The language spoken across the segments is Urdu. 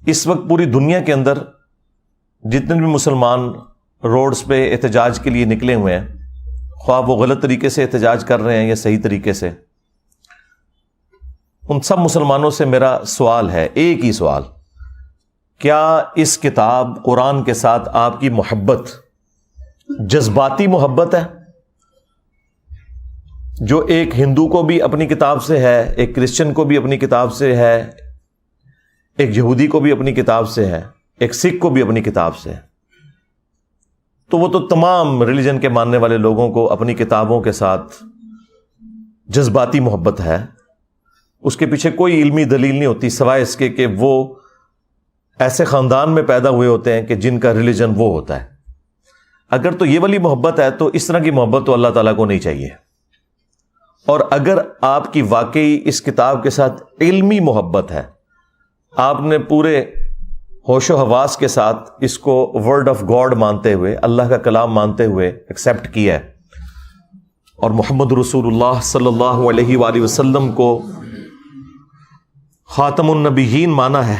اس وقت پوری دنیا کے اندر جتنے بھی مسلمان روڈز پہ احتجاج کے لیے نکلے ہوئے ہیں، خواہ وہ غلط طریقے سے احتجاج کر رہے ہیں یا صحیح طریقے سے، ان سب مسلمانوں سے میرا سوال ہے، ایک ہی سوال، کیا اس کتاب قرآن کے ساتھ آپ کی محبت جذباتی محبت ہے، جو ایک ہندو کو بھی اپنی کتاب سے ہے، ایک کرسچن کو بھی اپنی کتاب سے ہے، ایک یہودی کو بھی اپنی کتاب سے ہے، ایک سکھ کو بھی اپنی کتاب سے ہے؟ تو وہ تو تمام ریلیجن کے ماننے والے لوگوں کو اپنی کتابوں کے ساتھ جذباتی محبت ہے، اس کے پیچھے کوئی علمی دلیل نہیں ہوتی سوائے اس کے کہ وہ ایسے خاندان میں پیدا ہوئے ہوتے ہیں کہ جن کا ریلیجن وہ ہوتا ہے۔ اگر تو یہ والی محبت ہے تو اس طرح کی محبت تو اللہ تعالیٰ کو نہیں چاہیے۔ اور اگر آپ کی واقعی اس کتاب کے ساتھ علمی محبت ہے، آپ نے پورے ہوش و حواس کے ساتھ اس کو ورڈ آف گاڈ مانتے ہوئے، اللہ کا کلام مانتے ہوئے ایکسیپٹ کیا ہے، اور محمد رسول اللہ صلی اللہ علیہ وآلہ وسلم کو خاتم النبیین مانا ہے،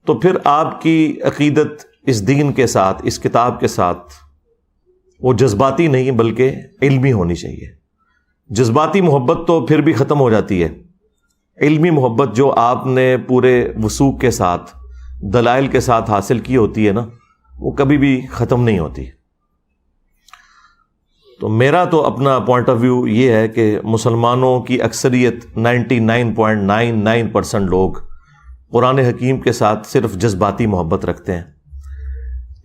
تو پھر آپ کی عقیدت اس دین کے ساتھ، اس کتاب کے ساتھ، وہ جذباتی نہیں بلکہ علمی ہونی چاہیے۔ جذباتی محبت تو پھر بھی ختم ہو جاتی ہے، علمی محبت جو آپ نے پورے وثوق کے ساتھ، دلائل کے ساتھ حاصل کی ہوتی ہے نا، وہ کبھی بھی ختم نہیں ہوتی۔ تو میرا تو اپنا پوائنٹ آف ویو یہ ہے کہ مسلمانوں کی اکثریت 99.99% لوگ قرآن حکیم کے ساتھ صرف جذباتی محبت رکھتے ہیں،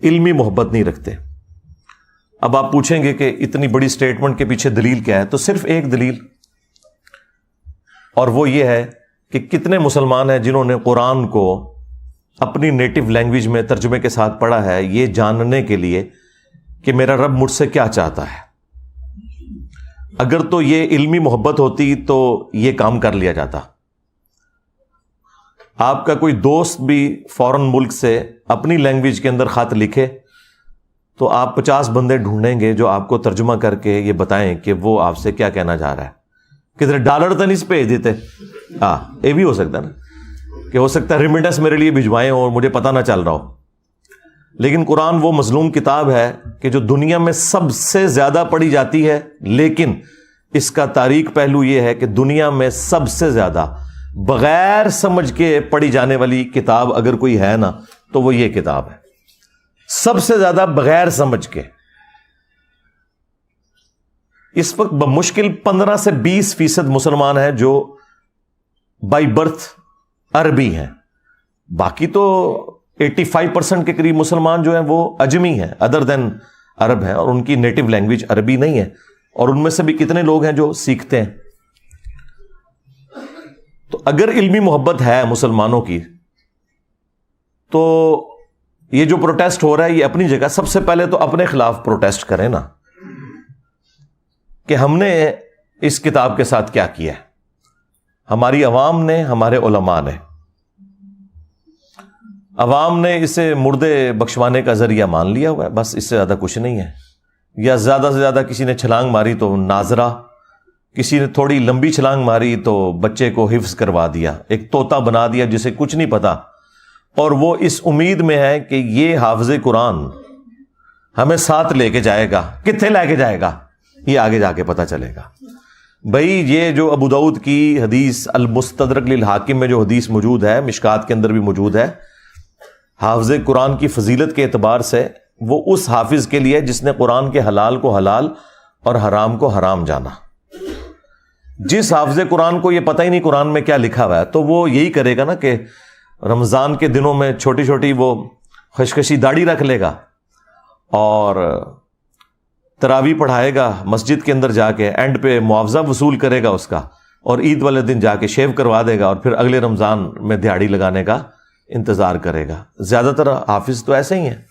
علمی محبت نہیں رکھتے۔ اب آپ پوچھیں گے کہ اتنی بڑی سٹیٹمنٹ کے پیچھے دلیل کیا ہے؟ تو صرف ایک دلیل، اور وہ یہ ہے کہ کتنے مسلمان ہیں جنہوں نے قرآن کو اپنی نیٹو لینگویج میں ترجمے کے ساتھ پڑھا ہے، یہ جاننے کے لیے کہ میرا رب مجھ سے کیا چاہتا ہے۔ اگر تو یہ علمی محبت ہوتی تو یہ کام کر لیا جاتا۔ آپ کا کوئی دوست بھی فورن ملک سے اپنی لینگویج کے اندر خط لکھے تو آپ 50 بندے ڈھونڈیں گے جو آپ کو ترجمہ کر کے یہ بتائیں کہ وہ آپ سے کیا کہنا چاہ رہا ہے۔ کتنے ڈالر تو نہیں بھیج دیتے؟ یہ بھی ہو سکتا ہے نا کہ ہو سکتا ہے ریمیٹنس میرے لیے بھجوائیں اور مجھے پتہ نہ چل رہا ہو۔ لیکن قرآن وہ مظلوم کتاب ہے کہ جو دنیا میں سب سے زیادہ پڑھی جاتی ہے، لیکن اس کا تاریک پہلو یہ ہے کہ دنیا میں سب سے زیادہ بغیر سمجھ کے پڑھی جانے والی کتاب اگر کوئی ہے نا تو وہ یہ کتاب ہے، سب سے زیادہ بغیر سمجھ کے۔ اس وقت بمشکل 15 سے 20% مسلمان ہیں جو بائی برتھ عربی ہیں، باقی تو 85% کے قریب مسلمان جو ہیں وہ اجمی ہیں، ادر دین عرب ہیں، اور ان کی نیٹو لینگویج عربی نہیں ہے، اور ان میں سے بھی کتنے لوگ ہیں جو سیکھتے ہیں۔ تو اگر علمی محبت ہے مسلمانوں کی تو یہ جو پروٹیسٹ ہو رہا ہے یہ اپنی جگہ، سب سے پہلے تو اپنے خلاف پروٹیسٹ کریں نا، کہ ہم نے اس کتاب کے ساتھ کیا کیا ہے، ہماری عوام نے، ہمارے علماء نے۔ عوام نے اسے مردے بخشوانے کا ذریعہ مان لیا ہوا ہے، بس اس سے زیادہ کچھ نہیں ہے۔ یا زیادہ سے زیادہ کسی نے چھلانگ ماری تو ناظرہ، کسی نے تھوڑی لمبی چھلانگ ماری تو بچے کو حفظ کروا دیا، ایک طوطا بنا دیا جسے کچھ نہیں پتا، اور وہ اس امید میں ہے کہ یہ حافظ قرآن ہمیں ساتھ لے کے جائے گا۔ کتنے لے کے جائے گا یہ آگے جا کے پتہ چلے گا۔ بھائی یہ جو ابو داؤد کی حدیث المستدرک للحاکم میں جو حدیث موجود ہے، مشکات کے اندر بھی موجود ہے، حافظ قرآن کی فضیلت کے اعتبار سے وہ اس حافظ کے لیے جس نے قرآن کے حلال کو حلال اور حرام کو حرام جانا۔ جس حافظ قرآن کو یہ پتہ ہی نہیں قرآن میں کیا لکھا ہوا ہے تو وہ یہی کرے گا نا کہ رمضان کے دنوں میں چھوٹی چھوٹی وہ خشخشی داڑھی رکھ لے گا اور تراویح پڑھائے گا مسجد کے اندر جا کے، اینڈ پہ معاوضہ وصول کرے گا اس کا، اور عید والے دن جا کے شیو کروا دے گا، اور پھر اگلے رمضان میں دیہڑی لگانے کا انتظار کرے گا۔ زیادہ تر حافظ تو ایسے ہی ہیں۔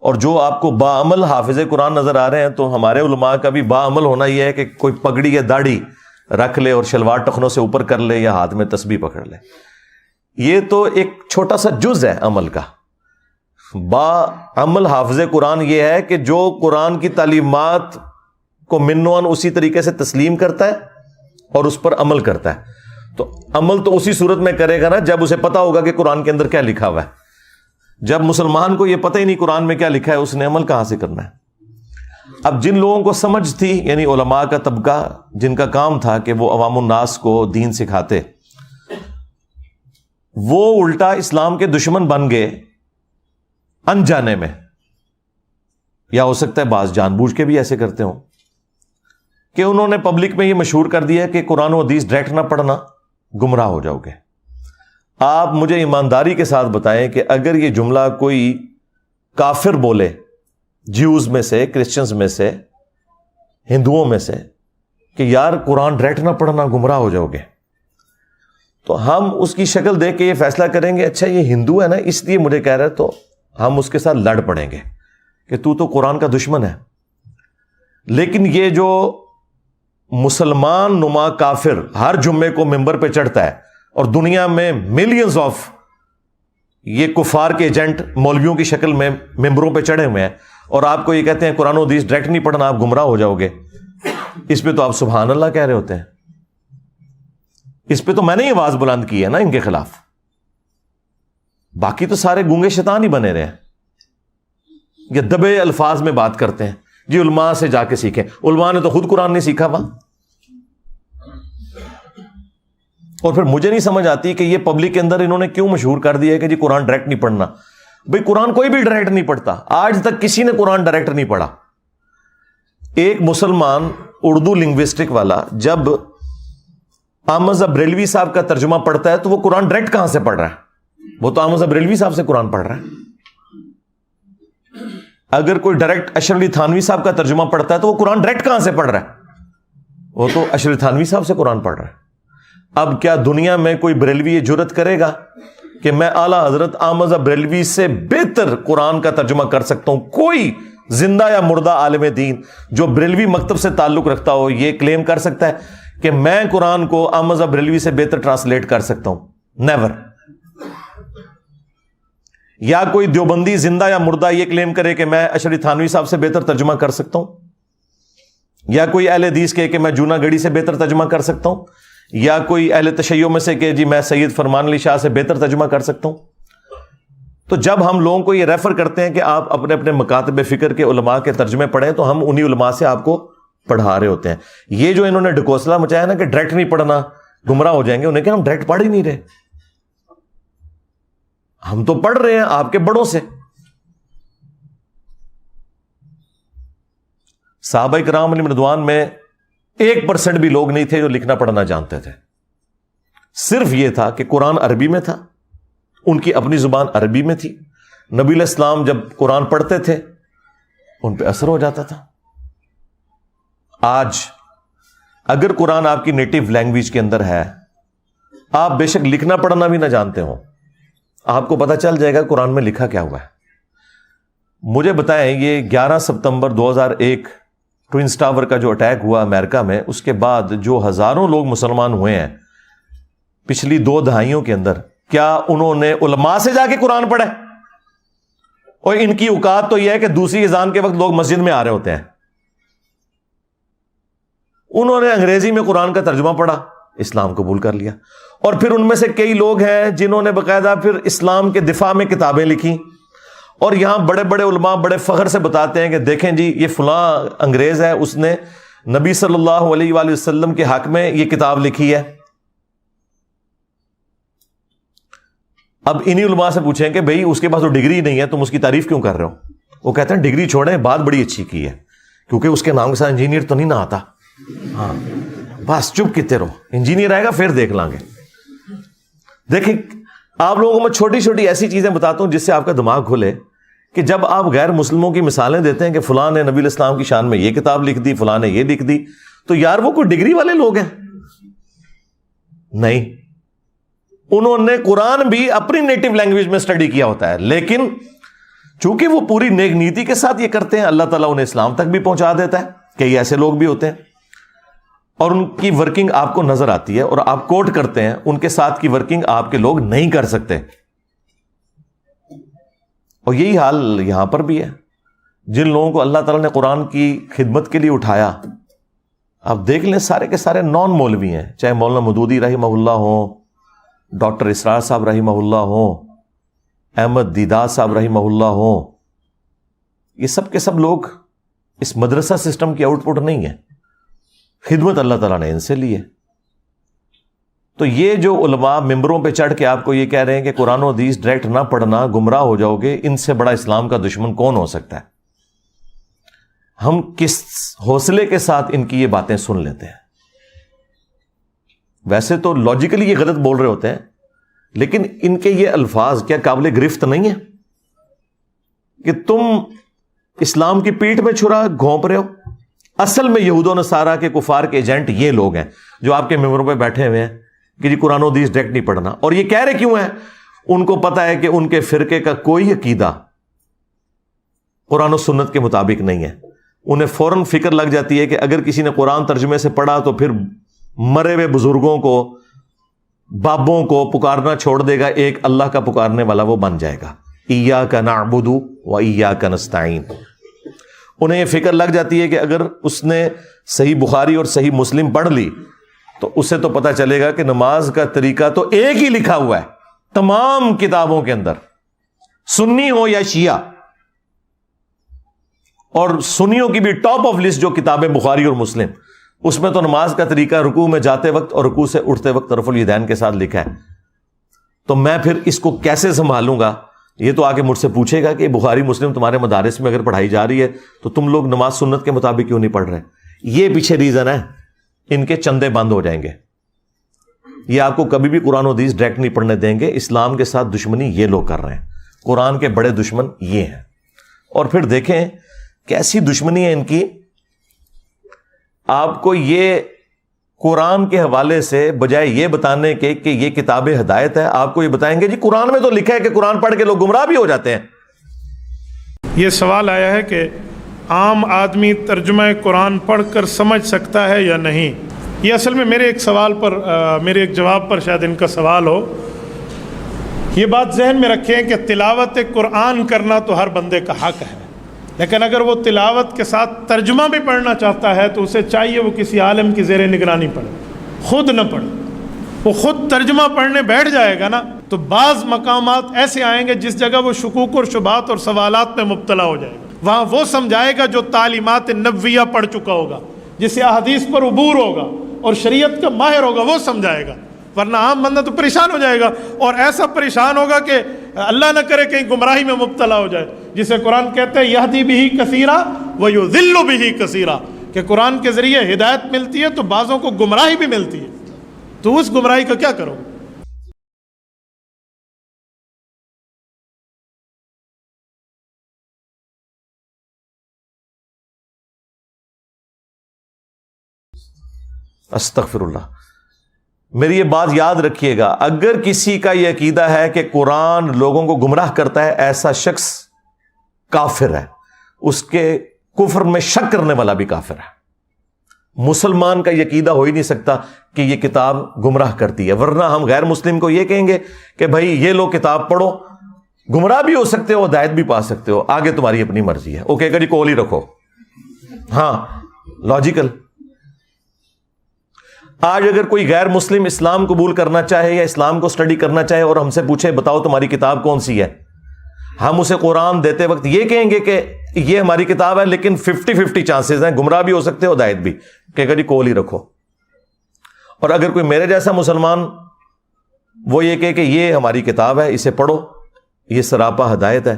اور جو آپ کو باعمل حافظ قرآن نظر آ رہے ہیں تو ہمارے علماء کا بھی باعمل ہونا یہ ہے کہ کوئی پگڑی یا داڑھی رکھ لے اور شلوار ٹخنوں سے اوپر کر لے یا ہاتھ میں تسبیح پکڑ لے۔ یہ تو ایک چھوٹا سا جز ہے عمل کا۔ باعمل حافظ قرآن یہ ہے کہ جو قرآن کی تعلیمات کو منوان اسی طریقے سے تسلیم کرتا ہے اور اس پر عمل کرتا ہے۔ تو عمل تو اسی صورت میں کرے گا نا جب اسے پتا ہوگا کہ قرآن کے اندر کیا لکھا ہوا ہے. جب مسلمان کو یہ پتہ ہی نہیں قرآن میں کیا لکھا ہے, اس نے عمل کہاں سے کرنا ہے؟ اب جن لوگوں کو سمجھ تھی, یعنی علماء کا طبقہ جن کا کام تھا کہ وہ عوام الناس کو دین سکھاتے, وہ الٹا اسلام کے دشمن بن گئے انجانے میں, یا ہو سکتا ہے بعض جان بوجھ کے بھی ایسے کرتے ہوں, کہ انہوں نے پبلک میں یہ مشہور کر دیا کہ قرآن و حدیث ڈائریکٹ نہ پڑھنا, گمراہ ہو جاؤ گے. آپ مجھے ایمانداری کے ساتھ بتائیں کہ اگر یہ جملہ کوئی کافر بولے, جیوز میں سے, کرسچنز میں سے, ہندوؤں میں سے, کہ یار قرآن ڈائریکٹ نہ پڑھنا, گمراہ ہو جاؤ گے, تو ہم اس کی شکل دیکھ کے یہ فیصلہ کریں گے اچھا یہ ہندو ہے نا اس لیے مجھے کہہ رہا ہے, تو ہم اس کے ساتھ لڑ پڑیں گے کہ تو قرآن کا دشمن ہے. لیکن یہ جو مسلمان نما کافر ہر جمعے کو ممبر پہ چڑھتا ہے اور دنیا میں ملینز آف یہ کفار کے ایجنٹ مولویوں کی شکل میں ممبروں پہ چڑھے ہوئے ہیں, اور آپ کو یہ کہتے ہیں قرآن و حدیث ڈائریکٹ نہیں پڑھنا, آپ گمراہ ہو جاؤ گے, اس پہ تو آپ سبحان اللہ کہہ رہے ہوتے ہیں. اس پہ تو میں نے یہ آواز بلند کی ہے نا ان کے خلاف. باقی تو سارے گونگے شیطان ہی بنے رہے ہیں, یہ دبے الفاظ میں بات کرتے ہیں جی علماء سے جا کے سیکھیں. علماء نے تو خود قرآن نہیں سیکھا وہاں. اور پھر مجھے نہیں سمجھ آتی کہ یہ پبلک کے اندر انہوں نے کیوں مشہور کر دیا ہے کہ جی قرآن ڈائریکٹ نہیں پڑھنا. بھئی قرآن کوئی بھی ڈائریکٹ نہیں پڑھتا, آج تک کسی نے قرآن ڈائریکٹ نہیں پڑھا. ایک مسلمان اردو لنگوسٹک والا جب احمد بریلوی صاحب کا ترجمہ پڑھتا ہے تو وہ قرآن ڈائریکٹ کہاں سے پڑھ رہا ہے؟ وہ تو احمد بریلوی صاحب سے قرآن پڑھ رہا ہے. اگر کوئی ڈائریکٹ اشرف علی تھانوی صاحب کا ترجمہ پڑھتا ہے تو وہ قرآن ڈائریکٹ کہاں سے پڑھ رہا ہے؟ وہ تو اشرف علی تھانوی صاحب سے قرآن پڑھ رہا ہے. اب کیا دنیا میں کوئی بریلوی یہ جرت کرے گا کہ میں اعلیٰ حضرت احمد بریلوی سے بہتر قرآن کا ترجمہ کر سکتا ہوں؟ کوئی زندہ یا مردہ عالم دین جو بریلوی مکتب سے تعلق رکھتا ہو یہ کلیم کر سکتا ہے کہ میں قرآن کو احمد بریلوی سے بہتر ٹرانسلیٹ کر سکتا ہوں؟ نیور. یا کوئی دیوبندی زندہ یا مردہ یہ کلیم کرے کہ میں اشرف تھانوی صاحب سے بہتر ترجمہ کر سکتا ہوں؟ یا کوئی اہل حدیث کہے کہ میں جونا گڑھی سے بہتر ترجمہ کر سکتا ہوں؟ یا کوئی اہل تشیع میں سے کہ جی میں سید فرمان علی شاہ سے بہتر ترجمہ کر سکتا ہوں؟ تو جب ہم لوگوں کو یہ ریفر کرتے ہیں کہ آپ اپنے اپنے مکاتب فکر کے علماء کے ترجمے پڑھیں تو ہم انہی علماء سے آپ کو پڑھا رہے ہوتے ہیں. یہ جو انہوں نے ڈکوسلا مچایا نا کہ ڈائریکٹ نہیں پڑھنا گمراہ ہو جائیں گے, انہیں کہ ہم ڈائریکٹ پڑھ ہی نہیں رہے, ہم تو پڑھ رہے ہیں آپ کے بڑوں سے. صحابہ کرام علیہم رضوان میں 1% بھی لوگ نہیں تھے جو لکھنا پڑھنا جانتے تھے. صرف یہ تھا کہ قرآن عربی میں تھا, ان کی اپنی زبان عربی میں تھی. نبی علیہ السلام جب قرآن پڑھتے تھے ان پہ اثر ہو جاتا تھا. آج اگر قرآن آپ کی نیٹو لینگویج کے اندر ہے, آپ بے شک لکھنا پڑھنا بھی نہ جانتے ہو, آپ کو پتہ چل جائے گا قرآن میں لکھا کیا ہوا ہے. مجھے بتائیں یہ 11 ستمبر 2001 ٹوئنز ٹاور کا جو اٹیک ہوا امریکہ میں, اس کے بعد جو ہزاروں لوگ مسلمان ہوئے ہیں پچھلی 2 دہائیوں کے اندر, کیا انہوں نے علماء سے جا کے قرآن پڑھا؟ اور ان کی اوقات تو یہ ہے کہ دوسری اذان کے وقت لوگ مسجد میں آ رہے ہوتے ہیں. انہوں نے انگریزی میں قرآن کا ترجمہ پڑھا, اسلام قبول کر لیا. اور پھر ان میں سے کئی لوگ ہیں جنہوں نے باقاعدہ پھر اسلام کے دفاع میں کتابیں لکھی, اور یہاں بڑے بڑے علماء بڑے فخر سے بتاتے ہیں کہ دیکھیں جی یہ فلاں انگریز ہے, اس نے نبی صلی اللہ علیہ وآلہ وسلم کے حق میں یہ کتاب لکھی ہے. اب انہی علماء سے پوچھیں کہ بھئی اس کے پاس تو ڈگری نہیں ہے, تم اس کی تعریف کیوں کر رہے ہو؟ وہ کہتے ہیں ڈگری چھوڑیں, بات بڑی اچھی کی ہے, کیونکہ اس کے نام کے ساتھ انجینئر تو نہیں نہ آتا. ہاں بس چپ کیتے رہو, انجینئر آئے گا پھر دیکھ لیں گے. دیکھیں آپ لوگوں کو میں چھوٹی چھوٹی ایسی چیزیں بتاتا ہوں جس سے آپ کا دماغ کھلے, کہ جب آپ غیر مسلموں کی مثالیں دیتے ہیں کہ فلاں نے نبی علیہ السلام کی شان میں یہ کتاب لکھ دی, فلاں نے یہ لکھ دی, تو یار وہ کوئی ڈگری والے لوگ ہیں؟ نہیں, انہوں نے قرآن بھی اپنی نیٹو لینگویج میں اسٹڈی کیا ہوتا ہے, لیکن چونکہ وہ پوری نیک نیتی کے ساتھ یہ کرتے ہیں, اللہ تعالیٰ انہیں اسلام تک بھی پہنچا دیتا ہے. کئی ایسے لوگ بھی ہوتے ہیں اور ان کی ورکنگ آپ کو نظر آتی ہے اور آپ کوٹ کرتے ہیں, ان کے ساتھ کی ورکنگ آپ کے لوگ نہیں کر سکتے. اور یہی حال یہاں پر بھی ہے. جن لوگوں کو اللہ تعالیٰ نے قرآن کی خدمت کے لیے اٹھایا, آپ دیکھ لیں سارے کے سارے نان مولوی ہیں، چاہے مولانا مودودی رحمہ اللہ ہوں، ڈاکٹر اسرار صاحب رحمہ اللہ ہوں، احمد دیدار صاحب رحمہ اللہ ہوں، یہ سب کے سب لوگ اس مدرسہ سسٹم کی آؤٹ پٹ نہیں ہے، خدمت اللہ تعالیٰ نے ان سے لی ہے۔ تو یہ جو علماء ممبروں پہ چڑھ کے آپ کو یہ کہہ رہے ہیں کہ قرآن و حدیث ڈائریکٹ نہ پڑھنا گمراہ ہو جاؤ گے، ان سے بڑا اسلام کا دشمن کون ہو سکتا ہے؟ ہم کس حوصلے کے ساتھ ان کی یہ باتیں سن لیتے ہیں؟ ویسے تو لاجیکلی یہ غلط بول رہے ہوتے ہیں، لیکن ان کے یہ الفاظ کیا قابل گرفت نہیں ہے کہ تم اسلام کی پیٹھ میں چھرا گھونپ رہے ہو؟ اصل میں یہود و نصارہ کے کفار کے ایجنٹ یہ لوگ ہیں جو آپ کے ممبروں پہ بیٹھے ہوئے ہیں کہ جی قرآن و حدیث ڈائریکٹ نہیں پڑھنا۔ اور یہ کہہ رہے کیوں ہیں؟ ان کو پتا ہے کہ ان کے فرقے کا کوئی عقیدہ قرآن و سنت کے مطابق نہیں ہے۔ انہیں فوراً فکر لگ جاتی ہے کہ اگر کسی نے قرآن ترجمے سے پڑھا تو پھر مرے ہوئے بزرگوں کو، بابوں کو پکارنا چھوڑ دے گا، ایک اللہ کا پکارنے والا وہ بن جائے گا۔ ایاک نعبد و ایاک نستعین۔ انہیں یہ فکر لگ جاتی ہے کہ اگر اس نے صحیح بخاری اور صحیح مسلم پڑھ لی تو اسے تو پتہ چلے گا کہ نماز کا طریقہ تو ایک ہی لکھا ہوا ہے تمام کتابوں کے اندر، سنی ہو یا شیعہ، اور سنیوں کی بھی ٹاپ آف لسٹ جو کتابیں بخاری اور مسلم، اس میں تو نماز کا طریقہ رکوع میں جاتے وقت اور رکوع سے اٹھتے وقت رفع الیدین کے ساتھ لکھا ہے۔ تو میں پھر اس کو کیسے سنبھالوں گا؟ یہ تو آگے مجھ سے پوچھے گا کہ بخاری مسلم تمہارے مدارس میں اگر پڑھائی جا رہی ہے تو تم لوگ نماز سنت کے مطابق کیوں نہیں پڑھ رہے؟ یہ پیچھے ریزن ہے، ان کے چندے بند ہو جائیں گے، یہ آپ کو کبھی بھی قرآن و حدیث ڈائریکٹ نہیں پڑھنے دیں گے۔ اسلام کے ساتھ دشمنی یہ لوگ کر رہے ہیں، قرآن کے بڑے دشمن یہ ہیں۔ اور پھر دیکھیں کیسی دشمنی ہے ان کی، آپ کو یہ قرآن کے حوالے سے بجائے یہ بتانے کے کہ یہ کتاب ہدایت ہے، آپ کو یہ بتائیں گے جی قرآن میں تو لکھا ہے کہ قرآن پڑھ کے لوگ گمراہ بھی ہو جاتے ہیں۔ یہ سوال آیا ہے کہ عام آدمی ترجمہ قرآن پڑھ کر سمجھ سکتا ہے یا نہیں؟ یہ اصل میں میرے ایک جواب پر شاید ان کا سوال ہو۔ یہ بات ذہن میں رکھیں کہ تلاوت قرآن کرنا تو ہر بندے کا حق ہے، لیکن اگر وہ تلاوت کے ساتھ ترجمہ بھی پڑھنا چاہتا ہے تو اسے چاہیے وہ کسی عالم کی زیر نگرانی پڑھے، خود نہ پڑھے۔ وہ خود ترجمہ پڑھنے بیٹھ جائے گا نا تو بعض مقامات ایسے آئیں گے جس جگہ وہ شکوک اور شبہات اور سوالات میں مبتلا ہو جائے گا، وہاں وہ سمجھائے گا جو تعلیمات نبویہ پڑھ چکا ہوگا، جسے احادیث پر عبور ہوگا اور شریعت کا ماہر ہوگا، وہ سمجھائے گا، ورنہ عام بندہ تو پریشان ہو جائے گا، اور ایسا پریشان ہوگا کہ اللہ نہ کرے کہیں گمراہی میں مبتلا ہو جائے، جسے قرآن کہتے ہیں یہدی بہ کثیرا ویضل بہ کثیرا، کہ قرآن کے ذریعے ہدایت ملتی ہے تو بعضوں کو گمراہی بھی ملتی ہے، تو اس گمراہی کا کیا کرو؟ استغفر اللہ۔ میری یہ بات یاد رکھیے گا، اگر کسی کا یہ عقیدہ ہے کہ قرآن لوگوں کو گمراہ کرتا ہے، ایسا شخص کافر ہے، اس کے کفر میں شک کرنے والا بھی کافر ہے۔ مسلمان کا یہ عقیدہ ہو ہی نہیں سکتا کہ یہ کتاب گمراہ کرتی ہے، ورنہ ہم غیر مسلم کو یہ کہیں گے کہ بھائی یہ لو کتاب پڑھو، گمراہ بھی ہو سکتے ہو، ہدایت بھی پا سکتے ہو، آگے تمہاری اپنی مرضی ہے۔ اوکے کہ جی کول ہی رکھو، ہاں لاجیکل۔ آج اگر کوئی غیر مسلم اسلام قبول کرنا چاہے یا اسلام کو سٹڈی کرنا چاہے اور ہم سے پوچھے بتاؤ تمہاری کتاب کون سی ہے، ہم اسے قرآن دیتے وقت یہ کہیں گے کہ یہ ہماری کتاب ہے، لیکن 50-50 چانسز ہیں، گمراہ بھی ہو سکتے ہو، ہدایت بھی، کہ جی کول ہی رکھو۔ اور اگر کوئی میرے جیسا مسلمان وہ یہ کہے کہ یہ ہماری کتاب ہے، اسے پڑھو، یہ سراپا ہدایت ہے،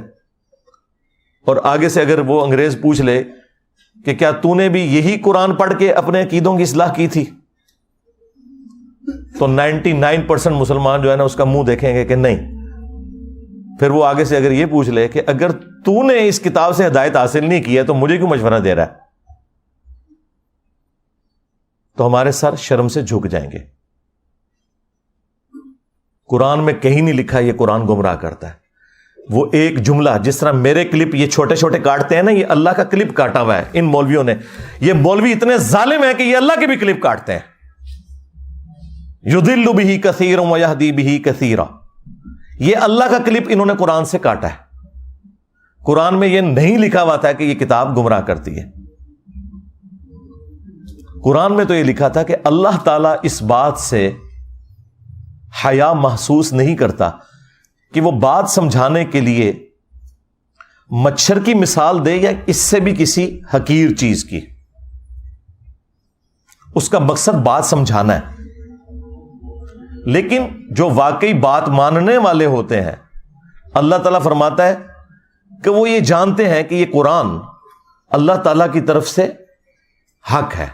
اور آگے سے اگر وہ انگریز پوچھ لے کہ کیا تو نے بھی یہی قرآن پڑھ کے اپنے عقیدوں کی اصلاح کی تھی، تو 99% مسلمان جو ہے نا اس کا منہ دیکھیں گے کہ نہیں۔ پھر وہ آگے سے اگر یہ پوچھ لے کہ اگر تو نے اس کتاب سے ہدایت حاصل نہیں کی ہے تو مجھے کیوں مشورہ دے رہا ہے، تو ہمارے سر شرم سے جھک جائیں گے۔ قرآن میں کہیں نہیں لکھا یہ قرآن گمراہ کرتا ہے۔ وہ ایک جملہ، جس طرح میرے کلپ یہ چھوٹے چھوٹے کاٹتے ہیں نا، یہ اللہ کا کلپ کاٹا ہوا ہے ان مولویوں نے۔ یہ مولوی اتنے ظالم ہیں کہ یہ اللہ کے بھی کلپ کاٹتے ہیں۔ یضل بہ کثیرا ویہدی بہ کثیرا، یہ اللہ کا کلپ انہوں نے قرآن سے کاٹا ہے۔ قرآن میں یہ نہیں لکھا ہوا تھا کہ یہ کتاب گمراہ کرتی ہے۔ قرآن میں تو یہ لکھا تھا کہ اللہ تعالیٰ اس بات سے حیا محسوس نہیں کرتا کہ وہ بات سمجھانے کے لیے مچھر کی مثال دے یا اس سے بھی کسی حقیر چیز کی. اس کا مقصد بات سمجھانا ہے. لیکن جو واقعی بات ماننے والے ہوتے ہیں اللہ تعالیٰ فرماتا ہے کہ وہ یہ جانتے ہیں کہ یہ قرآن اللہ تعالیٰ کی طرف سے حق ہے.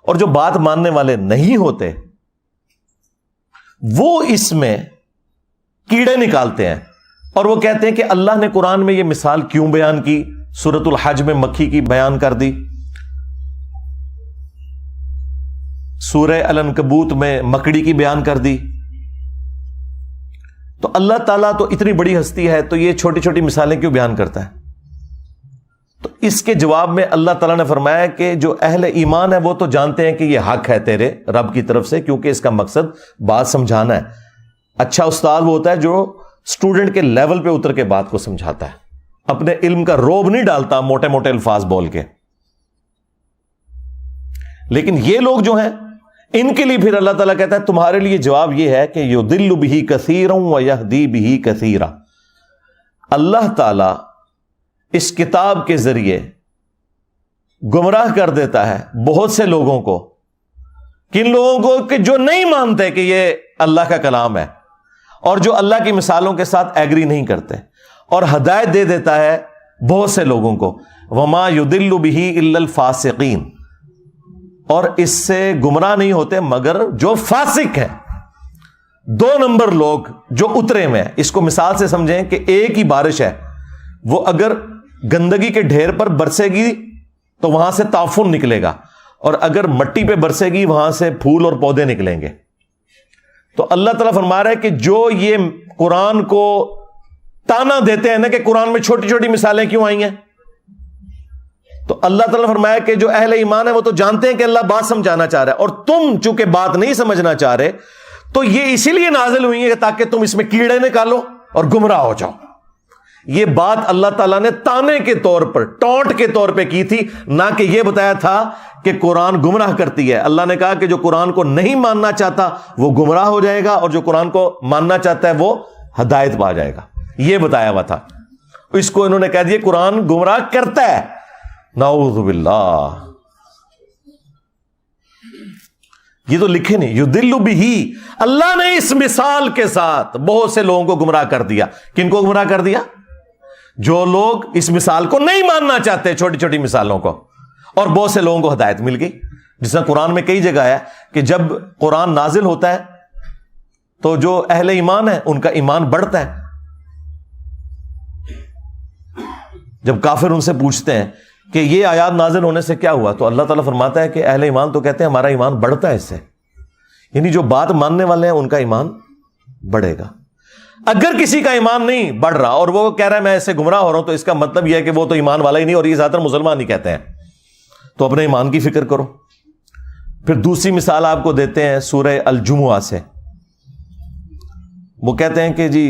اور جو بات ماننے والے نہیں ہوتے وہ اس میں کیڑے نکالتے ہیں اور وہ کہتے ہیں کہ اللہ نے قرآن میں یہ مثال کیوں بیان کی, سورۃ الحج میں مکھی کی بیان کر دی, سورہ العنکبوت میں مکڑی کی بیان کر دی. تو اللہ تعالیٰ تو اتنی بڑی ہستی ہے تو یہ چھوٹی چھوٹی مثالیں کیوں بیان کرتا ہے؟ تو اس کے جواب میں اللہ تعالیٰ نے فرمایا کہ جو اہل ایمان ہے وہ تو جانتے ہیں کہ یہ حق ہے تیرے رب کی طرف سے, کیونکہ اس کا مقصد بات سمجھانا ہے. اچھا استاد وہ ہوتا ہے جو اسٹوڈنٹ کے لیول پہ اتر کے بات کو سمجھاتا ہے, اپنے علم کا روب نہیں ڈالتا موٹے موٹے الفاظ بول کے. لیکن یہ لوگ جو ہیں ان کے لیے پھر اللہ تعالیٰ کہتا ہے تمہارے لیے جواب یہ ہے کہ یضل بہ کثیرا ویہدی بہ کثیرا. اللہ تعالیٰ اس کتاب کے ذریعے گمراہ کر دیتا ہے بہت سے لوگوں کو. کن لوگوں کو؟ کہ جو نہیں مانتے کہ یہ اللہ کا کلام ہے اور جو اللہ کی مثالوں کے ساتھ ایگری نہیں کرتے. اور ہدایت دے دیتا ہے بہت سے لوگوں کو. وما یضل بہ الا الفاسقین. اور اس سے گمراہ نہیں ہوتے مگر جو فاسق ہیں, 2 نمبر لوگ جو اترے میں. اس کو مثال سے سمجھیں کہ ایک ہی بارش ہے, وہ اگر گندگی کے ڈھیر پر برسے گی تو وہاں سے تعفن نکلے گا, اور اگر مٹی پہ برسے گی وہاں سے پھول اور پودے نکلیں گے. تو اللہ تعالیٰ فرما رہا ہے کہ جو یہ قرآن کو تانا دیتے ہیں نا کہ قرآن میں چھوٹی چھوٹی مثالیں کیوں آئی ہیں, تو اللہ تعالیٰ نے فرمایا کہ جو اہل ایمان ہے وہ تو جانتے ہیں کہ اللہ بات سمجھانا چاہ رہا ہے, اور تم چونکہ بات نہیں سمجھنا چاہ رہے تو یہ اسی لیے نازل ہوئی ہے تاکہ تم اس میں کیڑے نکالو اور گمراہ ہو جاؤ. یہ بات اللہ تعالیٰ نے تانے کے طور پر, ٹونٹ کے طور پہ کی تھی, نہ کہ یہ بتایا تھا کہ قرآن گمراہ کرتی ہے. اللہ نے کہا کہ جو قرآن کو نہیں ماننا چاہتا وہ گمراہ ہو جائے گا, اور جو قرآن کو ماننا چاہتا ہے وہ ہدایت پا جائے گا. یہ بتایا ہوا تھا. اس کو انہوں نے کہہ دیا قرآن گمراہ کرتا ہے. نعوذ باللہ. یہ تو لکھے نہیں یضل بہ. اللہ نے اس مثال کے ساتھ بہت سے لوگوں کو گمراہ کر دیا. کن کو گمراہ کر دیا؟ جو لوگ اس مثال کو نہیں ماننا چاہتے, چھوٹی چھوٹی مثالوں کو, اور بہت سے لوگوں کو ہدایت مل گئی. جس طرح قرآن میں کئی جگہ ہے کہ جب قرآن نازل ہوتا ہے تو جو اہل ایمان ہے ان کا ایمان بڑھتا ہے. جب کافر ان سے پوچھتے ہیں کہ یہ آیات نازل ہونے سے کیا ہوا, تو اللہ تعالیٰ فرماتا ہے کہ اہل ایمان تو کہتے ہیں ہمارا ایمان بڑھتا ہے اس سے. یعنی جو بات ماننے والے ہیں ان کا ایمان بڑھے گا. اگر کسی کا ایمان نہیں بڑھ رہا اور وہ کہہ رہا ہے میں اس سے گمراہ ہو رہا ہوں, تو اس کا مطلب یہ ہے کہ وہ تو ایمان والا ہی نہیں, اور یہ زیادہ تر مسلمان ہی کہتے ہیں. تو اپنے ایمان کی فکر کرو. پھر دوسری مثال آپ کو دیتے ہیں سورہ الجمعہ سے. وہ کہتے ہیں کہ جی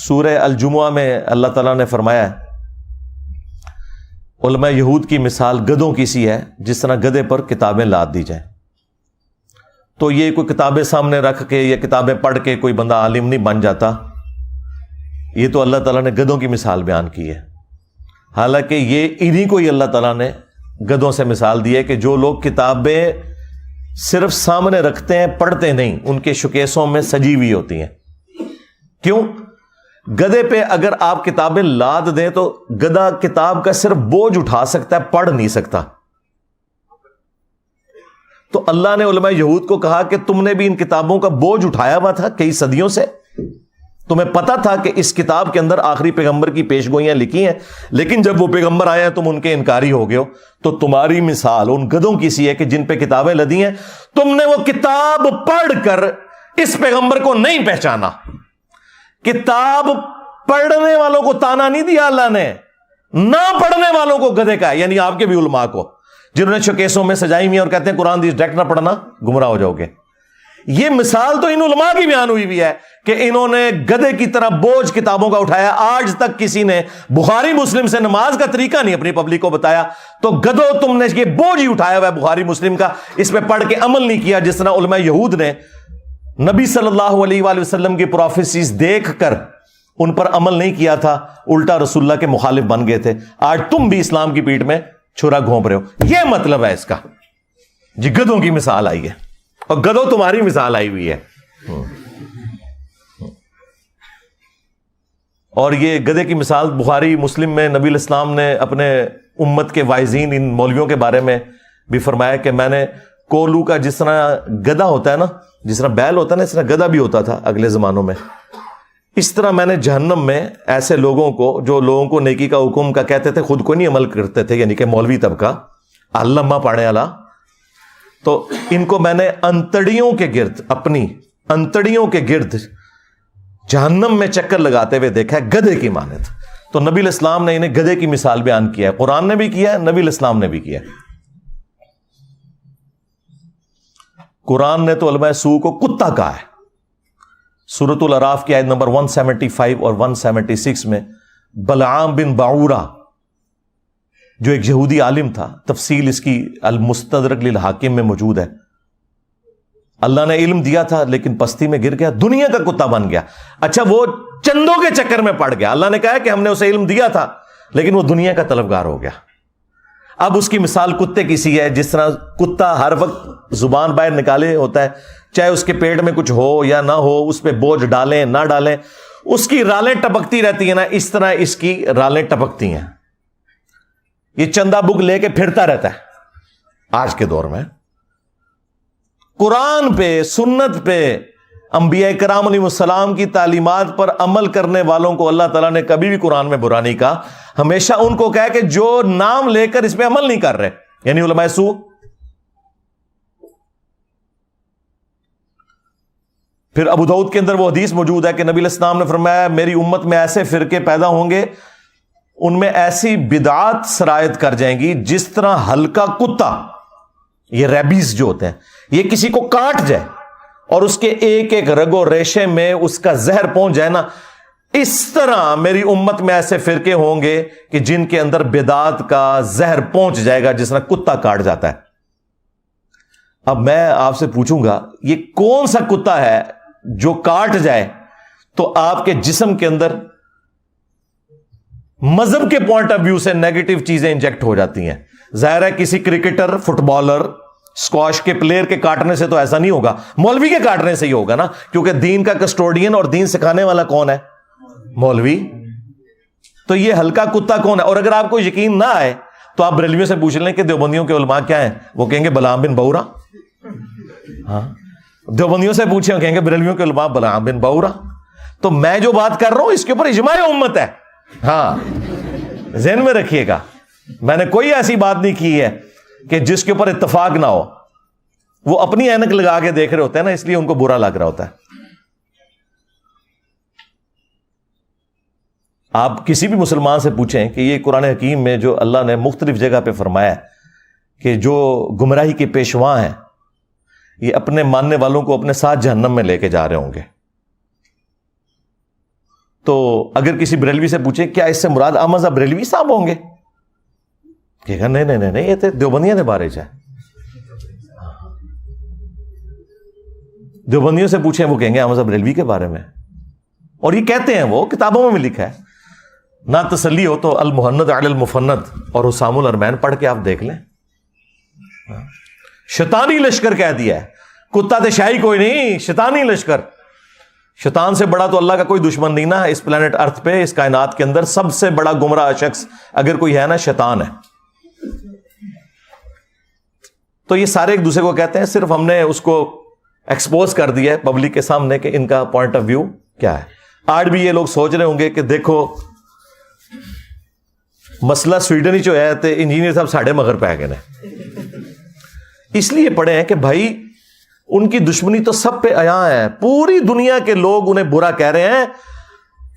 سورہ الجمعہ میں اللہ تعالیٰ نے فرمایا ہے علماء یہود کی مثال گدھوں کی سی ہے, جس طرح گدھے پر کتابیں لاد دی جائیں. تو یہ کوئی کتابیں سامنے رکھ کے یا کتابیں پڑھ کے کوئی بندہ عالم نہیں بن جاتا. یہ تو اللہ تعالیٰ نے گدھوں کی مثال بیان کی ہے. حالانکہ یہ انہی کو ہی اللہ تعالیٰ نے گدھوں سے مثال دی ہے کہ جو لوگ کتابیں صرف سامنے رکھتے ہیں پڑھتے نہیں, ان کے شوکیسوں میں سجی ہوئی ہوتی ہیں. کیوں؟ گدھے پہ اگر آپ کتابیں لاد دیں تو گدھا کتاب کا صرف بوجھ اٹھا سکتا ہے, پڑھ نہیں سکتا. تو اللہ نے علماء یہود کو کہا کہ تم نے بھی ان کتابوں کا بوجھ اٹھایا ہوا تھا کئی صدیوں سے, تمہیں پتا تھا کہ اس کتاب کے اندر آخری پیغمبر کی پیش گوئیاں لکھی ہیں, لیکن جب وہ پیغمبر آئے ہیں تم ان کے انکاری ہو گئے ہو. تو تمہاری مثال ان گدھوں کی سی ہے کہ جن پہ کتابیں لدی ہیں, تم نے وہ کتاب پڑھ کر اس پیغمبر کو نہیں پہچانا. کتاب پڑھنے والوں کو تانا نہیں دیا اللہ نے, نہ پڑھنے والوں کو گدھے کا ہے, یعنی آپ کے بھی علماء کو جنہوں نے شوکیسوں میں سجائی ہوئی اور کہتے ہیں قرآن ڈائریکٹ نہ پڑھنا گمراہ ہو جاؤ گے. یہ مثال تو ان علماء کی بیان ہوئی بھی ہے کہ انہوں نے گدھے کی طرح بوجھ کتابوں کا اٹھایا. آج تک کسی نے بخاری مسلم سے نماز کا طریقہ نہیں اپنی پبلک کو بتایا. تو گدھو تم نے یہ بوجھ ہی اٹھایا ہوا ہے بخاری مسلم کا, اس پہ پڑھ کے عمل نہیں کیا. جس طرح علماء یہود نے نبی صلی اللہ علیہ وآلہ وسلم کی پروفیسیز دیکھ کر ان پر عمل نہیں کیا تھا, الٹا رسول اللہ کے مخالف بن گئے تھے. آج تم بھی اسلام کی پیٹھ میں چھرا گھونپ رہے ہو. یہ مطلب ہے اس کا جی. گدھوں کی مثال آئی ہے اور گدھو تمہاری مثال آئی ہوئی ہے. اور یہ گدھے کی مثال بخاری مسلم میں نبی الاسلام نے اپنے امت کے واعظین ان مولویوں کے بارے میں بھی فرمایا کہ میں نے کولو کا, جس طرح گدھا ہوتا ہے نا, جس طرح بیل ہوتا ہے نا, اس طرح گدھا بھی ہوتا تھا اگلے زمانوں میں. اس طرح میں نے جہنم میں ایسے لوگوں کو جو لوگوں کو نیکی کا حکم کا کہتے تھے, خود کو نہیں عمل کرتے تھے, یعنی کہ مولوی طبقہ, علامہ پڑھنے والا, تو ان کو میں نے انتڑیوں کے گرد, اپنی انتڑیوں کے گرد جہنم میں چکر لگاتے ہوئے دیکھا ہے, گدھے کی مانند. تو نبی الاسلام نے انہیں گدھے کی مثال بیان کیا ہے. قرآن نے بھی کیا ہے, نبی الاسلام نے بھی کیا ہے. قرآن نے تو علماء سو کو کتا کہا ہے. سورۃ الاعراف کی آیت نمبر 175 اور 176 میں بلعام بن باعورہ جو ایک یہودی عالم تھا, تفصیل اس کی المستدرک للحاکم میں موجود ہے. اللہ نے علم دیا تھا لیکن پستی میں گر گیا, دنیا کا کتا بن گیا. اچھا, وہ چندوں کے چکر میں پڑ گیا. اللہ نے کہا کہ ہم نے اسے علم دیا تھا لیکن وہ دنیا کا طلبگار ہو گیا. اب اس کی مثال کتے کی سی ہے. جس طرح کتا ہر وقت زبان باہر نکالے ہوتا ہے, چاہے اس کے پیٹ میں کچھ ہو یا نہ ہو, اس پہ بوجھ ڈالیں نہ ڈالیں, اس کی رالیں ٹپکتی رہتی ہیں نا, اس طرح اس کی رالیں ٹپکتی ہیں. یہ چندہ بک لے کے پھرتا رہتا ہے آج کے دور میں. قرآن پہ, سنت پہ, انبیاء کرام علیہ السلام کی تعلیمات پر عمل کرنے والوں کو اللہ تعالیٰ نے کبھی بھی قرآن میں برا نہیں کہا. ہمیشہ ان کو کہا کہ جو نام لے کر اس پہ عمل نہیں کر رہے, یعنی علماء سو. پھر ابو داؤد کے اندر وہ حدیث موجود ہے کہ نبی علیہ السلام نے فرمایا میری امت میں ایسے فرقے پیدا ہوں گے, ان میں ایسی بدعات سرایت کر جائیں گی جس طرح ہلکا کتا, یہ ریبیز جو ہوتے ہیں, یہ کسی کو کاٹ جائے اور اس کے ایک ایک رگ و ریشے میں اس کا زہر پہنچ جائے نا, اس طرح میری امت میں ایسے فرقے ہوں گے کہ جن کے اندر بدعات کا زہر پہنچ جائے گا جس طرح کتا کاٹ جاتا ہے. اب میں آپ سے پوچھوں گا, یہ کون سا کتا ہے جو کاٹ جائے تو آپ کے جسم کے اندر مذہب کے پوائنٹ آف ویو سے نیگیٹو چیزیں انجیکٹ ہو جاتی ہیں؟ ظاہر ہے کسی کرکٹر, فٹ بالر, اسکواش کے پلیئر کے کاٹنے سے تو ایسا نہیں ہوگا, مولوی کے کاٹنے سے ہی ہوگا نا, کیونکہ دین کا کسٹوڈین اور دین سکھانے والا کون ہے؟ مولوی. تو یہ ہلکا کتا کون ہے؟ اور اگر آپ کو یقین نہ آئے تو آپ بریلویوں سے پوچھ لیں کہ دیوبندیوں کے علماء کیا ہیں, وہ کہیں گے بلعام بن باعورہ. ہاں, دیوبندیوں سے پوچھیں, وہ کہیں گے بریلویوں کے علماء بلعام بن باعورہ. تو میں جو بات کر رہا ہوں اس کے اوپر اجماع امت ہے. ہاں, ذہن میں رکھیے گا, میں نے کوئی ایسی بات نہیں کی ہے کہ جس کے اوپر اتفاق نہ ہو. وہ اپنی اینک لگا کے دیکھ رہے ہوتے ہیں نا, اس لیے ان کو برا لگ رہا ہوتا ہے. آپ کسی بھی مسلمان سے پوچھیں کہ یہ قرآن حکیم میں جو اللہ نے مختلف جگہ پہ فرمایا ہے کہ جو گمراہی کے پیشواں ہیں یہ اپنے ماننے والوں کو اپنے ساتھ جہنم میں لے کے جا رہے ہوں گے, تو اگر کسی بریلوی سے پوچھیں کیا اس سے مراد احمد صاحب بریلوی صاحب ہوں گے, کہے گا نہیں, یہ تو دیوبندیوں کے بارے ہے. دیوبندیوں سے پوچھیں, وہ کہیں گے احمد صاحب بریلوی کے بارے میں, اور یہ کہتے ہیں, وہ کتابوں میں بھی لکھا ہے. نہ تسلی ہو تو المحند علی المفند اور حسام الارمین پڑھ کے آپ دیکھ لیں. شیطانی لشکر کہہ دیا ہے, کتا تے شاہی کوئی نہیں, شیطانی لشکر. شیطان سے بڑا تو اللہ کا کوئی دشمن نہیں نا اس پلانٹ ارتھ پہ, اس کائنات کے اندر سب سے بڑا گمراہ شخص اگر کوئی ہے نا, شیطان ہے. تو یہ سارے ایک دوسرے کو کہتے ہیں, صرف ہم نے اس کو ایکسپوز کر دیا ہے پبلک کے سامنے کہ ان کا پوائنٹ آف ویو کیا ہے. آج بھی یہ لوگ سوچ رہے ہوں گے کہ دیکھو مسئلہ سویڈن ہی جو ہے تو انجینئر صاحب ساڑھے مگر پہ گئے ہیں. اس لیے پڑھے ہیں کہ بھائی ان کی دشمنی تو سب پہ عیاں ہے, پوری دنیا کے لوگ انہیں برا کہہ رہے ہیں.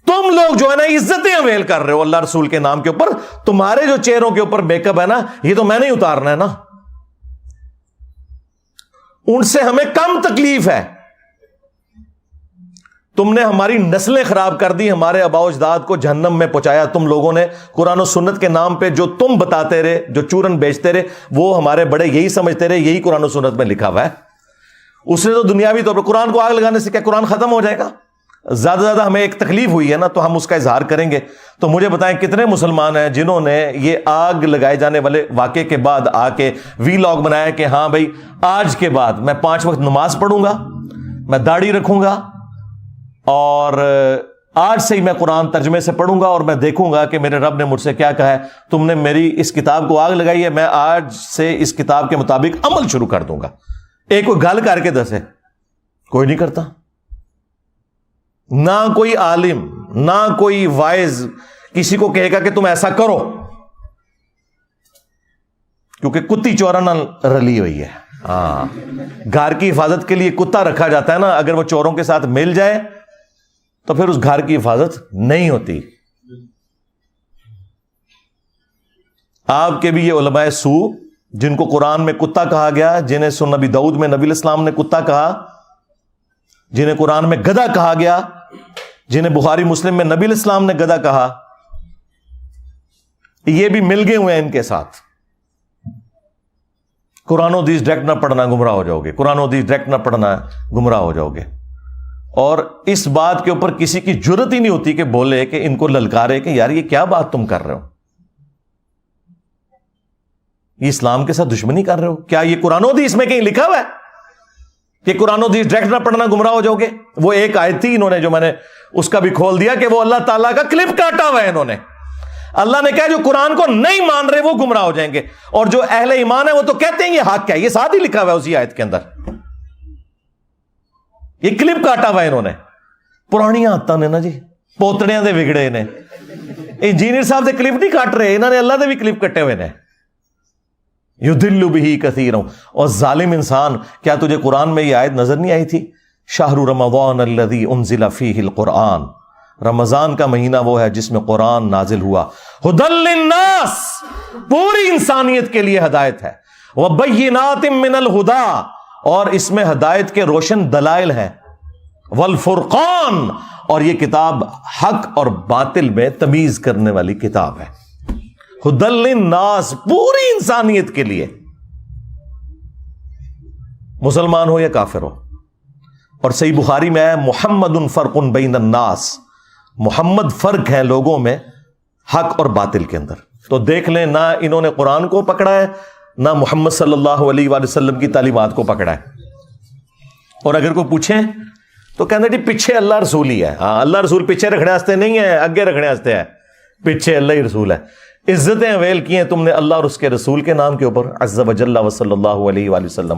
تم لوگ جو ہے نا عزتیں اویل کر رہے ہو اللہ رسول کے نام کے اوپر, تمہارے جو چہروں کے اوپر میک اپ ہے نا یہ تو میں نہیں اتارنا ہے نا. ان سے ہمیں کم تکلیف ہے. تم نے ہماری نسلیں خراب کر دی, ہمارے آباء و اجداد کو جہنم میں پہنچایا تم لوگوں نے. قرآن و سنت کے نام پہ جو تم بتاتے رہے, جو چورن بیچتے رہے, وہ ہمارے بڑے یہی سمجھتے رہے یہی قرآن و سنت میں لکھا ہوا ہے. اس نے تو دنیاوی طور پر قرآن کو آگ لگانے سے کیا قرآن ختم ہو جائے گا؟ زیادہ سے زیادہ ہمیں ایک تکلیف ہوئی ہے نا, تو ہم اس کا اظہار کریں گے. تو مجھے بتائیں کتنے مسلمان ہیں جنہوں نے یہ آگ لگائے جانے والے واقعے کے بعد آ کے وی لاگ بنایا کہ ہاں بھائی آج کے بعد میں 5 وقت نماز پڑھوں گا, میں داڑھی رکھوں گا, اور آج سے ہی میں قرآن ترجمے سے پڑھوں گا, اور میں دیکھوں گا کہ میرے رب نے مجھ سے کیا کہا ہے. تم نے میری اس کتاب کو آگ لگائی ہے, میں آج سے اس کتاب کے مطابق عمل شروع کر دوں گا. ایک کوئی گل کر کے دسے, کوئی نہیں کرتا. نہ کوئی عالم, نہ کوئی وائز کسی کو کہے گا کہ تم ایسا کرو, کیونکہ کتی چورا نہ رلی ہوئی ہے. ہاں, گھر کی حفاظت کے لیے کتا رکھا جاتا ہے نا, اگر وہ چوروں کے ساتھ مل جائے تو پھر اس گھر کی حفاظت نہیں ہوتی. آپ کے بھی یہ علماء سو جن کو قرآن میں کتا کہا گیا, جنہیں سنن نبی داؤد میں نبی الاسلام نے کتا کہا, جنہیں قرآن میں گدھا کہا گیا, جنہیں بخاری مسلم میں نبی الاسلام نے گدھا کہا, یہ بھی مل گئے ہوئے ہیں ان کے ساتھ. قرآن و حدیث ڈائریکٹ نہ پڑھنا گمراہ ہو جاؤ گے, قرآن و حدیث ڈائریکٹ نہ پڑھنا گمراہ ہو جاؤ گے. اور اس بات کے اوپر کسی کی جرت ہی نہیں ہوتی کہ بولے, کہ ان کو للکارے کہ یار یہ کیا بات تم کر رہے ہو, یہ اسلام کے ساتھ دشمنی کر رہے ہو. کیا یہ قرآن و حدیث میں کہیں لکھا ہوا ہے کہ قرآن و حدیث ڈائریکٹ نہ پڑھنا گمراہ ہو جاؤ گے؟ وہ ایک آیت تھی انہوں نے جو میں نے اس کا بھی کھول دیا کہ وہ اللہ تعالیٰ کا کلپ کاٹا ہوا ہے انہوں نے. اللہ نے کہا جو قرآن کو نہیں مان رہے وہ گمراہ ہو جائیں گے, اور جو اہل ایمان ہے وہ تو کہتے ہیں یہ حق ہے. یہ ساتھ ہی لکھا ہوا ہے اسی آیت کے اندر, یہ کلپ کاٹا ہوا ہے انہوں نے. پرانی عادتاں نے نا جی, پوتڑیاں دے وگڑے نے. انجینئر صاحب دے کلپ نہیں کاٹ رہے, انہوں نے اللہ دے بھی کلپ کٹے ہوئے نے. یضل بہ کثیرا. اور ظالم انسان, کیا تجھے قرآن میں یہ آیت نظر نہیں آئی تھی؟ شہر رمضان الذی انزل فیہ القرآن, رمضان کا مہینہ وہ ہے جس میں قرآن نازل ہوا. ھدی للناس, پوری انسانیت کے لیے ہدایت ہے. وبینات من الہدی, اور اس میں ہدایت کے روشن دلائل ہیں. والفرقان, اور یہ کتاب حق اور باطل میں تمیز کرنے والی کتاب ہے. ھدی للناس, پوری انسانیت کے لیے, مسلمان ہو یا کافر ہو. اور صحیح بخاری میں ہے محمد فرق بین الناس, محمد فرق ہے لوگوں میں حق اور باطل کے اندر. تو دیکھ لیں, نہ انہوں نے قرآن کو پکڑا ہے, نہ محمد صلی اللہ علیہ وآلہ وسلم کی تعلیمات کو پکڑا ہے. اور اگر کوئی پوچھیں تو کہنا جی پیچھے اللہ رسول ہی ہے. ہاں, اللہ رسول پیچھے رکھنے واسطے نہیں ہے, اگے رکھنے واسطے ہے. پیچھے اللہ ہی رسول ہے. عزتیں اویل کی ہیں تم نے اللہ اور اس کے رسول کے نام کے اوپر, عز وجل و صلی اللہ علیہ وآلہ وسلم.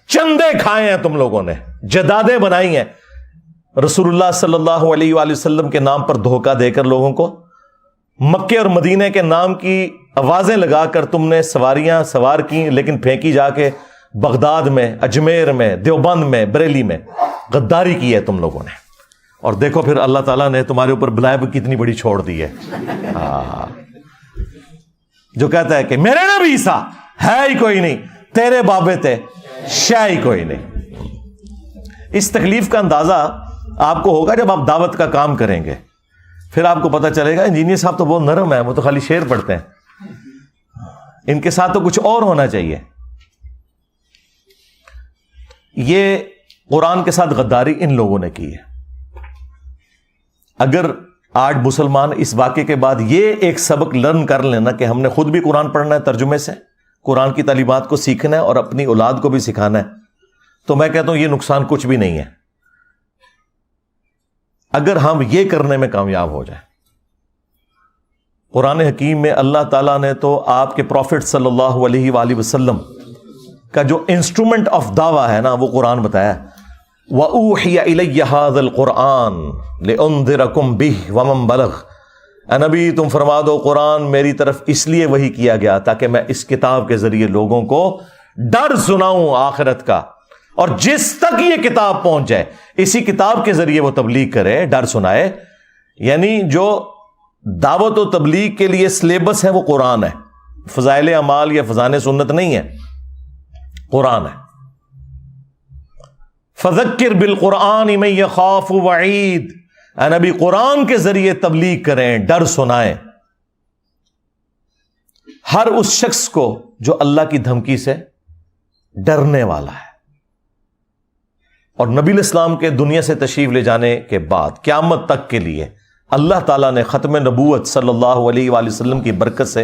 چندے کھائے ہیں تم لوگوں نے, جدادیں بنائی ہیں. رسول اللہ صلی اللہ علیہ وآلہ وسلم کے نام پر دھوکہ دے کر لوگوں کو, مکے اور مدینہ کے نام کی آوازیں لگا کر تم نے سواریاں سوار کی, لیکن پھینکی جا کے بغداد میں, اجمیر میں, دیوبند میں, بریلی میں. غداری کی ہے تم لوگوں نے. اور دیکھو پھر اللہ تعالیٰ نے تمہارے اوپر بلائے کتنی بڑی چھوڑ دی ہے. جو کہتا ہے کہ میرے نبی عیسیٰ ہے ہی کوئی نہیں, تیرے بابے تھے شے ہی کوئی نہیں. اس تکلیف کا اندازہ آپ کو ہوگا جب آپ دعوت کا کام کریں گے. پھر آپ کو پتہ چلے گا انجینئر صاحب تو بہت نرم ہے, وہ تو خالی شعر پڑھتے ہیں, ان کے ساتھ تو کچھ اور ہونا چاہیے. یہ قرآن کے ساتھ غداری ان لوگوں نے کی ہے. اگر آج مسلمان اس واقعے کے بعد یہ ایک سبق لرن کر لینا کہ ہم نے خود بھی قرآن پڑھنا ہے ترجمے سے, قرآن کی تعلیمات کو سیکھنا ہے اور اپنی اولاد کو بھی سکھانا ہے, تو میں کہتا ہوں یہ نقصان کچھ بھی نہیں ہے اگر ہم یہ کرنے میں کامیاب ہو جائیں. قرآن حکیم میں اللہ تعالیٰ نے تو آپ کے پروفٹ صلی اللہ علیہ وآلہ وسلم کا جو انسٹرومنٹ آف دعویٰ ہے نا وہ قرآن بتایا. وَأُوحِيَ إِلَيَّ هَذَا الْقُرْآنُ لِأُنذِرَكُمْ بِهِ وَمَنْ بَلَغَ. اے نبی تم فرما دو قرآن میری طرف اس لیے وحی کیا گیا تاکہ میں اس کتاب کے ذریعے لوگوں کو ڈر سناؤں آخرت کا, اور جس تک یہ کتاب پہنچ جائے اسی کتاب کے ذریعے وہ تبلیغ کرے, ڈر سنائے. یعنی جو دعوت و تبلیغ کے لیے سلیبس ہے وہ قرآن ہے, فضائل اعمال یا فضائل سنت نہیں ہے, قرآن ہے. فذکر بالقرآن من یخاف وعید، اے نبی قرآن کے ذریعے تبلیغ کریں، ڈر سنائیں ہر اس شخص کو جو اللہ کی دھمکی سے ڈرنے والا ہے۔ اور نبی الاسلام کے دنیا سے تشریف لے جانے کے بعد قیامت تک کے لیے اللہ تعالیٰ نے ختم نبوت صلی اللہ علیہ وآلہ وسلم کی برکت سے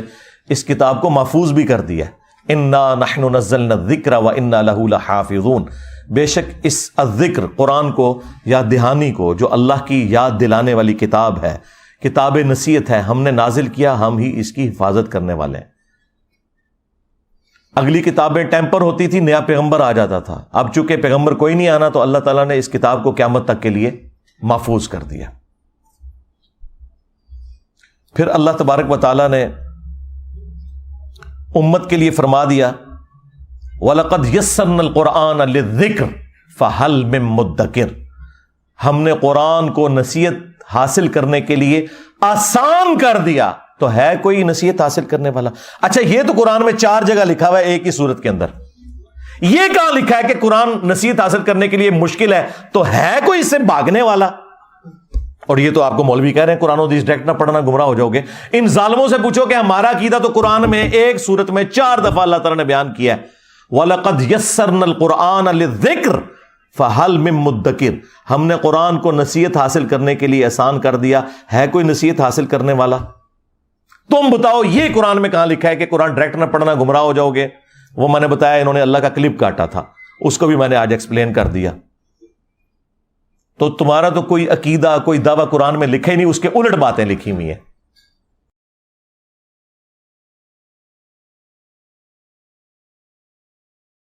اس کتاب کو محفوظ بھی کر دیا ہے۔ انا نحن نزلنا الذکر وانا لہ لحافظون، بے شک اس الذکر قرآن کو، یاد دہانی کو، جو اللہ کی یاد دلانے والی کتاب ہے، کتاب نصیحت ہے، ہم نے نازل کیا، ہم ہی اس کی حفاظت کرنے والے ہیں۔ اگلی کتابیں ٹیمپر ہوتی تھی، نیا پیغمبر آ جاتا تھا، اب چونکہ پیغمبر کوئی نہیں آنا تو اللہ تعالیٰ نے اس کتاب کو قیامت تک کے لیے محفوظ کر دیا۔ پھر اللہ تبارک و تعالیٰ نے امت کے لیے فرما دیا وَلَقَدْ يَسَّرْنَا الْقُرْآنَ لِلذِّكْرِ فَهَلْ مِن مُدَّكِرٍ، ہم نے قرآن کو نصیحت حاصل کرنے کے لیے آسان کر دیا، تو ہے کوئی نصیحت حاصل کرنے والا؟ اچھا یہ تو قرآن میں 4 جگہ لکھا ہوا ہے ایک ہی سورت کے اندر، یہ کہاں لکھا ہے کہ قرآن نصیحت حاصل کرنے کے لیے مشکل ہے؟ تو ہے کوئی اس سے بھاگنے والا؟ اور یہ تو آپ کو مولوی کہہ رہے ہیں قرآن و حدیث ڈائریکٹ نہ پڑھنا گمراہ ہو جاؤ گے۔ ان ظالموں سے پوچھو کہ ہمارا عقیدہ تو قرآن میں ایک سورت میں 4 دفعہ اللہ تعالیٰ نے بیان کیا ہے، وَلَقَدْ يَسَّرْنَا الْقُرْآنَ لِلذِّكْرِ فَهَلْ مِن مُدَّكِرٍ، ہم نے قرآن کو نصیحت حاصل کرنے کے لیے آسان کر دیا، ہے کوئی نصیحت حاصل کرنے والا؟ تم بتاؤ یہ قرآن میں کہاں لکھا ہے کہ قرآن ڈائریکٹ نہ پڑھنا گمراہ ہو جاؤ گے؟ وہ میں نے بتایا انہوں نے اللہ کا کلپ کاٹا تھا، اس کو بھی میں نے آج ایکسپلین کر دیا۔ تو تمہارا تو کوئی عقیدہ، کوئی دعویٰ قرآن میں لکھے نہیں، اس کے الٹ باتیں لکھی ہوئی ہیں۔